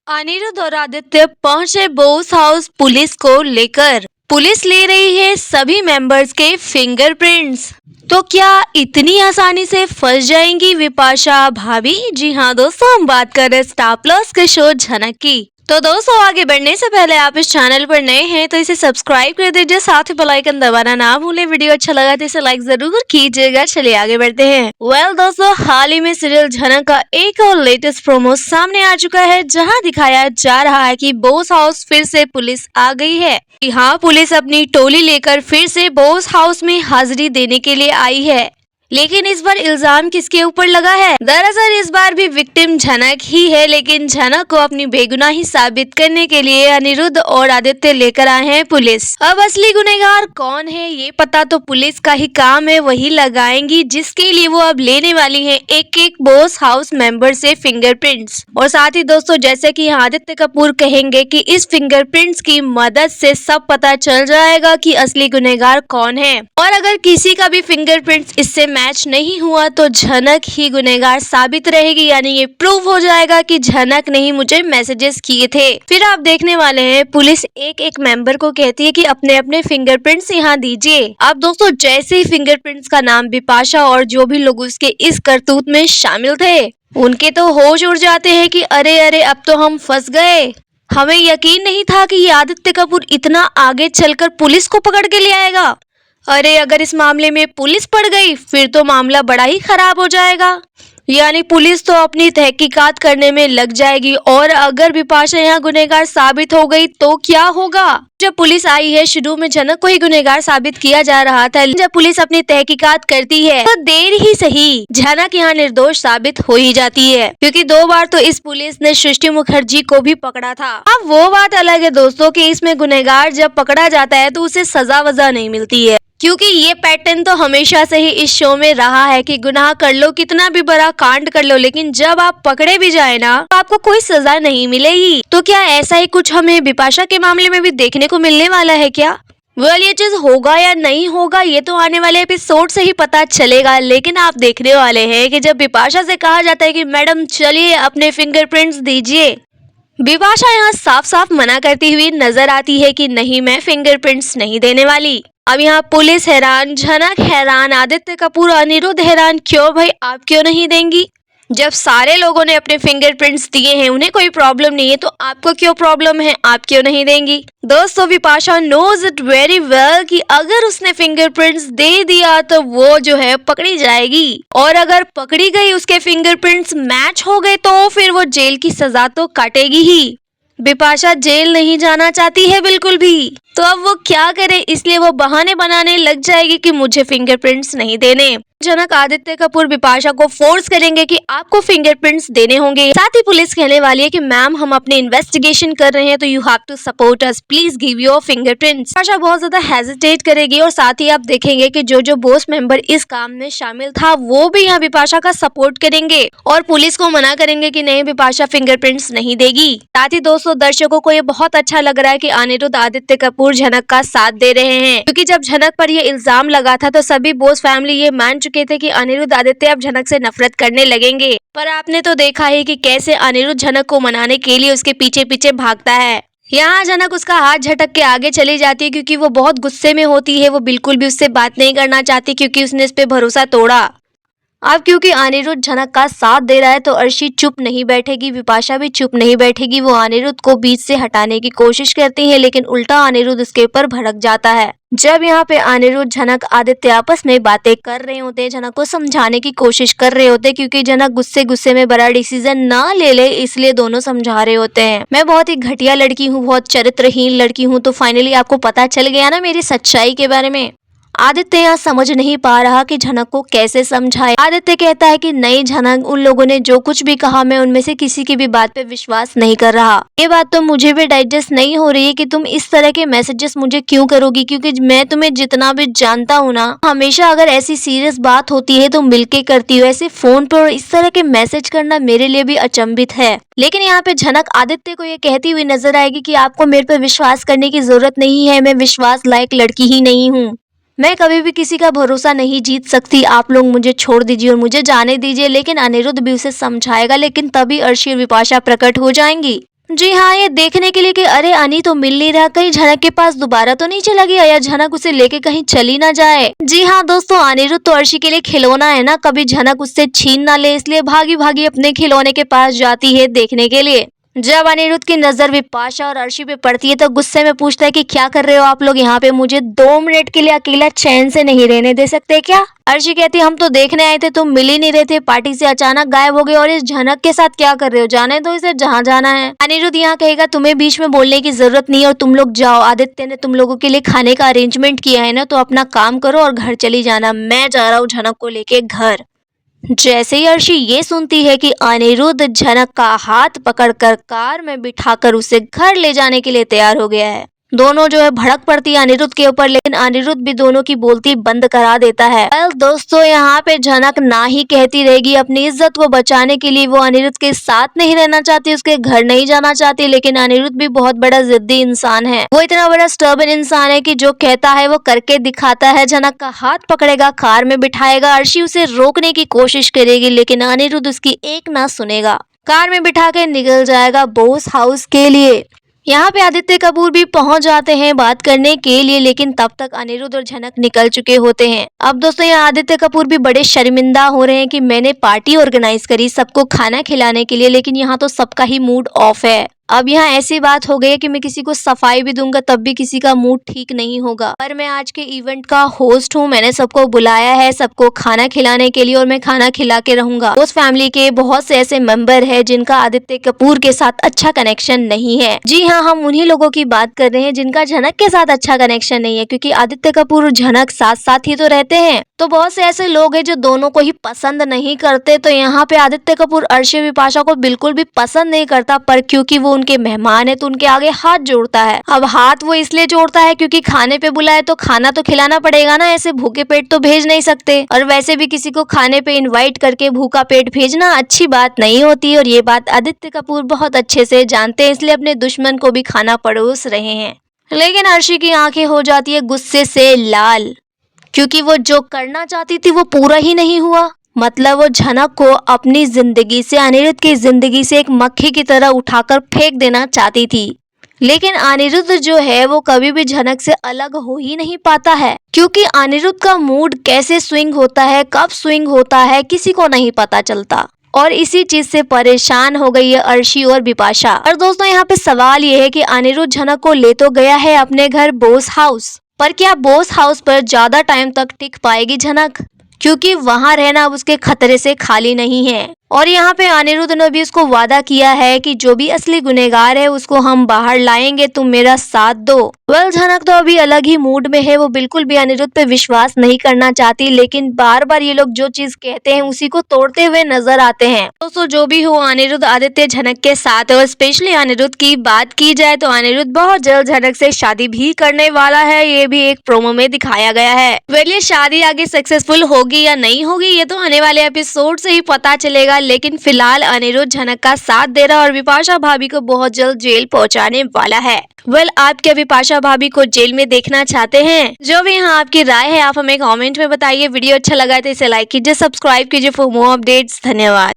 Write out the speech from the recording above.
अनिरुद्ध और आदित्य पहुंचे Bose house police को लेकर। पुलिस ले रही है सभी मेंबर्स के फिंगरप्रिंट्स। तो क्या इतनी आसानी से फंस जाएंगी विपाशा भाभी? जी हाँ दोस्तों, हम बात कर रहे हैं स्टार प्लस के शो झनक की। तो दोस्तों, आगे बढ़ने से पहले आप इस चैनल पर नए हैं तो इसे सब्सक्राइब कर दीजिए, साथ ही बेल आइकन दबाना ना भूलें। वीडियो अच्छा लगा तो इसे लाइक जरूर कीजिएगा। चलिए आगे बढ़ते हैं। दोस्तों, हाल ही में सीरियल झनक का एक और लेटेस्ट प्रोमो सामने आ चुका है, जहां दिखाया जा रहा है कि बोस हाउस फिर से पुलिस आ गई है। यहाँ पुलिस अपनी टोली लेकर फिर से बोस हाउस में हाजिरी देने के लिए आई है, लेकिन इस बार इल्जाम किसके ऊपर लगा है? दरअसल इस बार भी विक्टिम झनक ही है, लेकिन झनक को अपनी बेगुनाही साबित करने के लिए अनिरुद्ध और आदित्य लेकर आए हैं पुलिस। अब असली गुनहगार कौन है ये पता तो पुलिस का ही काम है, वही लगाएंगी, जिसके लिए वो अब लेने वाली है एक एक बोस हाउस मेंबर से फिंगरप्रिंट्स। और साथ ही दोस्तों, जैसे कि आदित्य कपूर कहेंगे कि इस फिंगरप्रिंट्स की मदद से सब पता चल जाएगा कि असली गुनहगार कौन है, और अगर किसी का भी फिंगरप्रिंट्स इससे मैच नहीं हुआ तो झनक ही गुनहगार साबित रहेगी, यानी ये प्रूव हो जाएगा कि झनक ने ही मुझे मैसेजेस किए थे। फिर आप देखने वाले हैं पुलिस एक एक मेंबर को कहती है कि अपने अपने फिंगरप्रिंट्स यहाँ दीजिए। अब दोस्तों, जैसे ही फिंगरप्रिंट्स का नाम विपाशा और जो भी लोग उसके इस करतूत में शामिल थे, उनके तो होश उड़ जाते हैं कि अरे अरे अब तो हम फंस गए। हमें यकीन नहीं था कि ये आदित्य कपूर इतना आगे चलकर पुलिस को पकड़ के ले आएगा। अरे अगर इस मामले में पुलिस पड़ गई फिर तो मामला बड़ा ही खराब हो जाएगा, यानी पुलिस तो अपनी तहकीकात करने में लग जाएगी, और अगर विपाशा यहाँ गुनहगार साबित हो गई तो क्या होगा? जब पुलिस आई है, शुरू में झनक को ही गुनहगार साबित किया जा रहा था। जब पुलिस अपनी तहकीकात करती है तो देर ही सही झनक यहाँ निर्दोष साबित हो ही जाती है, क्योंकि 2 बार तो इस पुलिस ने सृष्टि मुखर्जी को भी पकड़ा था। अब वो बात अलग है दोस्तों कि इसमें गुनहगार जब पकड़ा जाता है तो उसे सजा वजा नहीं मिलती है, क्योंकि ये पैटर्न तो हमेशा से ही इस शो में रहा है कि गुनाह कर लो, कितना भी बड़ा कांड कर लो, लेकिन जब आप पकड़े भी जाए ना तो आपको कोई सजा नहीं मिलेगी। तो क्या ऐसा ही कुछ हमें विपाशा के मामले में भी देखने को मिलने वाला है क्या? ये चीज होगा या नहीं होगा ये तो आने वाले एपिसोड से ही पता चलेगा, लेकिन आप देखने वाले हैं कि जब विपाशा से कहा जाता है कि मैडम चलिए अपने फिंगरप्रिंट्स दीजिए, विपाशा यहाँ साफ साफ मना करती हुई नजर आती है कि नहीं, मैं फिंगरप्रिंट्स नहीं देने वाली। अब यहाँ पुलिस हैरान, झनक हैरान, आदित्य कपूर, अनिरुद्ध हैरान, क्यों भाई आप क्यों नहीं देंगी? जब सारे लोगों ने अपने फिंगरप्रिंट्स दिए हैं, उन्हें कोई प्रॉब्लम नहीं है, तो आपको क्यों प्रॉब्लम है? आप क्यों नहीं देंगी? दोस्तों, Vipasha knows it very well कि अगर उसने फिंगरप्रिंट्स दे दिया तो वो जो है पकड़ी जाएगी, और अगर पकड़ी गई, उसके फिंगरप्रिंट्स मैच हो गए तो फिर वो जेल की सजा तो काटेगी ही। विपाशा जेल नहीं जाना चाहती है बिल्कुल भी, तो अब वो क्या करे? इसलिए वो बहाने बनाने लग जाएगी कि मुझे फिंगरप्रिंट्स नहीं देने। जनक आदित्य कपूर विपाशा को फोर्स करेंगे कि आपको फिंगरप्रिंट्स देने होंगे। साथ ही पुलिस कहने वाली है कि मैम हम अपने इन्वेस्टिगेशन कर रहे हैं तो you have to support us, please give your fingerprints. Vipasha बहुत ज्यादा हेजिटेट करेगी, और साथ ही आप देखेंगे कि जो जो बोस मेंबर इस काम में शामिल था वो भी यहाँ विपाशा का सपोर्ट करेंगे और पुलिस को मना करेंगे कि नहीं, विपाशा फिंगरप्रिंट्स नहीं देगी। साथ ही दोस्तों, दर्शकों को ये बहुत अच्छा लग रहा है कि अनिरुद्ध आदित्य कपूर झनक का साथ दे रहे हैं, क्योंकि जब झनक पर ये इल्जाम लगा था तो सभी बोस फैमिली ये मान चुके थे कि अनिरुद्ध आदित्य अब झनक से नफरत करने लगेंगे। पर आपने तो देखा ही कि कैसे अनिरुद्ध झनक को मनाने के लिए उसके पीछे पीछे भागता है। यहाँ झनक उसका हाथ झटक के आगे चली जाती है, क्योंकि वो बहुत गुस्से में होती है। वो बिल्कुल भी उससे बात नहीं करना चाहती, क्योंकि उसने इस पे भरोसा तोड़ा। अब क्योंकि अनिरुद्ध झनक का साथ दे रहा है तो अर्शी चुप नहीं बैठेगी, विपाशा भी चुप नहीं बैठेगी। वो अनिरुद्ध को बीच से हटाने की कोशिश करती है, लेकिन उल्टा अनिरुद्ध उसके ऊपर भड़क जाता है। जब यहाँ पे अनिरुद्ध झनक आदित्य आपस में बातें कर रहे होते हैं, झनक को समझाने की कोशिश कर रहे होते हैं, क्योंकि झनक गुस्से गुस्से में बड़ा डिसीजन ना ले ले, इसलिए दोनों समझा रहे होते हैं। मैं बहुत ही घटिया लड़की हूँ, बहुत चरित्रहीन लड़की हूँ, तो फाइनली आपको पता चल गया ना मेरी सच्चाई के बारे में। आदित्य यहाँ समझ नहीं पा रहा कि झनक को कैसे समझाए। आदित्य कहता है कि नहीं झनक, उन लोगों ने जो कुछ भी कहा मैं उनमें से किसी की भी बात पे विश्वास नहीं कर रहा। ये बात तो मुझे भी डाइजेस्ट नहीं हो रही है कि तुम इस तरह के मैसेजेस मुझे क्यों करोगी, क्योंकि मैं तुम्हें जितना भी जानता हूँ ना, हमेशा अगर ऐसी सीरियस बात होती है तो मिलके करती हो। ऐसे फोन पर इस तरह के मैसेज करना मेरे लिए भी अचंभित है। लेकिन यहाँ पे झनक आदित्य को ये कहती हुई नजर आएगी कि आपको मेरे पे विश्वास करने की जरूरत नहीं है, मैं विश्वास लायक लड़की ही नहीं हूँ, मैं कभी भी किसी का भरोसा नहीं जीत सकती, आप लोग मुझे छोड़ दीजिए और मुझे जाने दीजिए। लेकिन अनिरुद्ध भी उसे समझाएगा, लेकिन तभी अर्शी और विपाशा प्रकट हो जाएंगी। जी हाँ, ये देखने के लिए कि अरे अनी तो मिल नहीं रहा, कहीं झनक के पास दोबारा तो नहीं चला गया या झनक उसे लेके कहीं चली ना जाए। जी हाँ दोस्तों, अनिरुद्ध तो अर्शी के लिए खिलौना है ना, कभी झनक उससे छीन ना ले, इसलिए भागी भागी अपने खिलौने के पास जाती है देखने के लिए। जब अनिरुद्ध की नजर विपाशा और अर्शी पे पड़ती है तो गुस्से में पूछता है कि क्या कर रहे हो आप लोग यहाँ पे, मुझे 2 मिनट के लिए अकेला चैन से नहीं रहने दे सकते क्या? अर्शी कहती है हम तो देखने आए थे, तुम मिल ही नहीं रहे थे, पार्टी से अचानक गायब हो गए और इस झनक के साथ क्या कर रहे हो, जाने दो इसे जहाँ जाना है। अनिरुद्ध यहाँ कहेगा तुम्हें बीच में बोलने की जरूरत नहीं है और तुम लोग जाओ, आदित्य ने तुम लोगों के लिए खाने का अरेंजमेंट किया है ना, तो अपना काम करो और घर चली जाना, मैं जा रहा हूँ झनक को लेके घर। जैसे ही अर्शी ये सुनती है कि अनिरुद्ध झनक का हाथ पकड़कर कार में बिठाकर उसे घर ले जाने के लिए तैयार हो गया है, दोनों जो है भड़क पड़ती है अनिरुद्ध के ऊपर, लेकिन अनिरुद्ध भी दोनों की बोलती बंद करा देता है। दोस्तों यहाँ पे झनक ना ही कहती रहेगी, अपनी इज्जत को बचाने के लिए वो अनिरुद्ध के साथ नहीं रहना चाहती, उसके घर नहीं जाना चाहती, लेकिन अनिरुद्ध भी बहुत बड़ा जिद्दी इंसान है, वो इतना बड़ा स्टर्बन इंसान है कि जो कहता है वो करके दिखाता है। झनक का हाथ पकड़ेगा, कार में बिठाएगा, अर्शी उसे रोकने की कोशिश करेगी लेकिन अनिरुद्ध उसकी एक ना सुनेगा, कार में बिठा के निकल जाएगा बोस हाउस के लिए। यहाँ पे आदित्य कपूर भी पहुंच जाते हैं बात करने के लिए, लेकिन तब तक अनिरुद्ध और झनक निकल चुके होते हैं। अब दोस्तों यहाँ आदित्य कपूर भी बड़े शर्मिंदा हो रहे हैं कि मैंने पार्टी ऑर्गेनाइज करी सबको खाना खिलाने के लिए, लेकिन यहाँ तो सबका ही मूड ऑफ है। अब यहाँ ऐसी बात हो गई है कि मैं किसी को सफाई भी दूंगा तब भी किसी का मूड ठीक नहीं होगा, पर मैं आज के इवेंट का होस्ट हूँ, मैंने सबको बुलाया है सबको खाना खिलाने के लिए और मैं खाना खिला के रहूंगा। उस फैमिली के बहुत से ऐसे मेंबर है जिनका आदित्य कपूर के साथ अच्छा कनेक्शन नहीं है। जी हाँ, हम उन्हीं लोगों की बात कर रहे हैं जिनका झनक के साथ अच्छा कनेक्शन नहीं है, क्योंकि आदित्य कपूर और झनक साथ साथ ही तो रहते हैं, तो बहुत से ऐसे लोग हैं जो दोनों को ही पसंद नहीं करते। तो यहाँ पे आदित्य कपूर अर्शी विपाशा को बिल्कुल भी पसंद नहीं करता, पर क्योंकि वो उनके मेहमान है तो उनके आगे हाथ जोड़ता है। अब हाथ वो इसलिए जोड़ता है क्योंकि खाने पे बुलाए तो खाना तो खिलाना पड़ेगा ना, ऐसे भूखे पेट तो भेज नहीं सकते, और वैसे भी किसी को खाने पे इनवाइट करके भूखा पेट भेजना अच्छी बात नहीं होती, और ये बात आदित्य कपूर बहुत अच्छे से जानते हैं, इसलिए अपने दुश्मन को भी खाना परोस रहे हैं। लेकिन अर्शी की आंखें हो जाती है गुस्से से लाल, क्योंकि वो जो करना चाहती थी वो पूरा ही नहीं हुआ। मतलब वो झनक को अपनी जिंदगी से, अनिरुद्ध की जिंदगी से एक मक्खी की तरह उठाकर फेंक देना चाहती थी, लेकिन अनिरुद्ध जो है वो कभी भी झनक से अलग हो ही नहीं पाता है, क्योंकि अनिरुद्ध का मूड कैसे स्विंग होता है, कब स्विंग होता है, किसी को नहीं पता चलता, और इसी चीज से परेशान हो गई है अर्शी और बिपाशा। और दोस्तों यहाँ पे सवाल ये है कि अनिरुद्ध झनक को ले तो गया है अपने घर बोस हाउस, पर क्या बोस हाउस पर ज्यादा टाइम तक टिक पाएगी झनक, क्योंकि वहां रहना अब उसके खतरे से खाली नहीं है। और यहाँ पे अनिरुद्ध ने भी उसको वादा किया है कि जो भी असली गुनहगार है उसको हम बाहर लाएंगे, तुम मेरा साथ दो। झनक तो अभी अलग ही मूड में है, वो बिल्कुल भी अनिरुद्ध पे विश्वास नहीं करना चाहती, लेकिन बार बार ये लोग जो चीज कहते हैं उसी को तोड़ते हुए नजर आते हैं। दोस्तों जो भी हो, अनिरुद्ध आदित्य झनक के साथ है, और स्पेशली अनिरुद्ध की बात की जाए तो अनिरुद्ध बहुत जल्द झनक से शादी भी करने वाला है, ये भी एक प्रोमो में दिखाया गया है। ये शादी आगे सक्सेसफुल होगी या नहीं होगी ये तो आने वाले एपिसोड से ही पता चलेगा, लेकिन फिलहाल अनिरुद्ध झनक का साथ दे रहा और विपाशा भाभी को बहुत जल्द जेल पहुंचाने वाला है। आप क्या विपाशा भाभी को जेल में देखना चाहते हैं? जो भी यहाँ आपकी राय है आप हमें कमेंट में बताइए। वीडियो अच्छा लगा तो इसे लाइक कीजिए, सब्सक्राइब कीजिए फॉर मोर अपडेट्स। धन्यवाद।